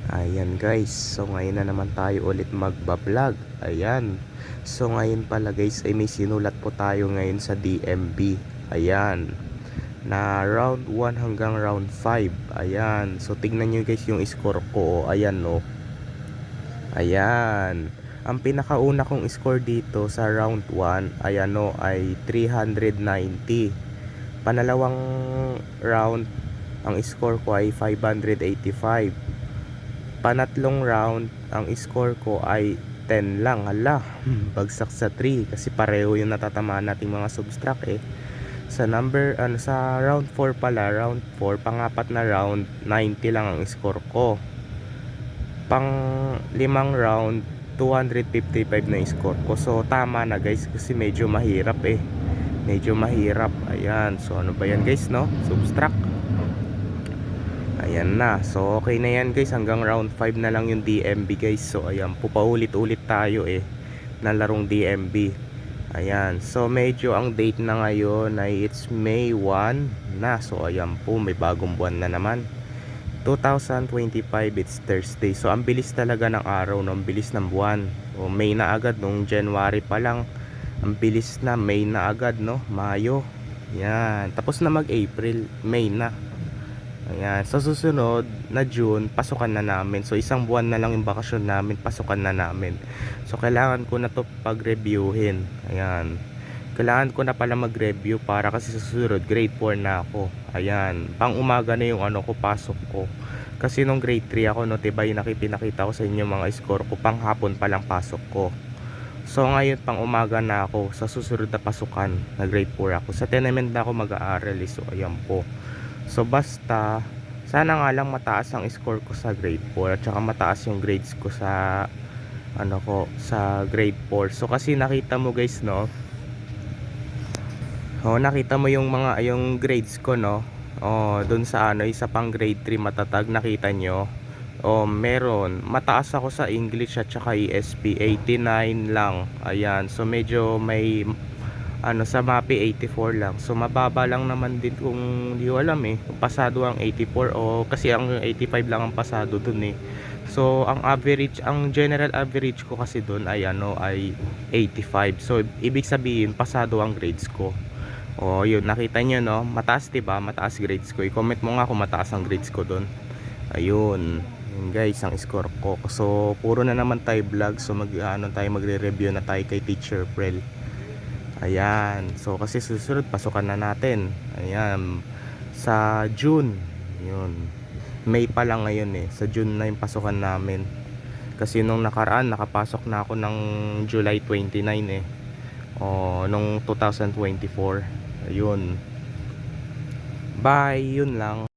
Ayan guys, so ngayon na naman tayo ulit magbablog. Ayan, so ngayon pala guys ay may sinulat po tayo ngayon sa DMB. Ayan, na round 1 hanggang round 5. Ayan, so tignan nyo guys yung score ko. Ayan no. Ayan, ang pinakauna kong score dito sa round 1 ayan no ay 390. Panalawang round ang score ko ay 585. Panatlong round ang score ko ay 10 lang. Hala, bagsak sa 3 kasi pareho yung natatamaan nating mga subtract eh. Sa round 4 pala, round 4 pangapat na round 90 lang ang score ko. Pang limang round 255 na score ko. So tama na guys kasi medyo mahirap eh. Medyo mahirap. Ayan, so ano ba yan guys no? Subtract. Ayan na, so okay na yan guys, hanggang round 5 na lang yung DMB guys. So ayan, pupaulit-ulit tayo eh na larong DMB. Ayan, so medyo ang date na ngayon ay it's May 1 na. So ayan po, may bagong buwan na naman, 2025, it's Thursday. So ang bilis talaga ng araw no? Ang bilis ng buwan. O May na agad, nung January pa lang ang bilis na, May na agad no, Mayo. Yan, tapos na mag-April, May na. Ayan, sa susunod na June, pasukan na namin. So isang buwan na lang yung bakasyon namin, pasukan na namin. So kailangan ko na to pag-reviewin. Ayan, kailangan ko na pala mag-review para kasi sa susunod grade 4 na ako. Ayan, pang umaga na yung ano ko, pasok ko. Kasi nung grade 3 ako no, diba yung pinakita ko sa inyo mga score ko, pang hapon pa lang pasok ko. So ngayon pang umaga na ako sa susunod na pasukan na grade 4 ako. Sa tenement na ako mag-aaral eh. So ayan po. So basta sana nga lang mataas ang score ko sa grade 4 at saka mataas yung grades ko sa ano ko sa grade 4. So kasi nakita mo guys no. Oh, nakita mo yung mga yung grades ko no. Oh, doon sa ano, isa pang grade 3 matatag, nakita nyo. Oh, meron mataas ako sa English at saka ESP, 89 lang. Ayan, so medyo may ano sa MAPE 84 lang. So mababa lang naman din kung di ko alam eh kung pasado ang 84 o kasi ang 85 lang ang pasado dun eh. So ang average, ang general average ko kasi dun ay ano ay 85. So ibig sabihin pasado ang grades ko. O yun, nakita nyo no, mataas diba, mataas grades ko. I-comment mo nga kung mataas ang grades ko dun. Ayun, yun guys ang score ko. So puro na naman tayo vlog. So magre-review na tayo kay Teacher Prel. Ayan, so kasi susunod pasukan na natin. Ayan, sa June. Yun, May pa lang ngayon eh. Sa June na yung pasukan namin. Kasi nung nakaraan nakapasok na ako ng July 29 eh. O nung 2024. Ayun. Bye, yun lang.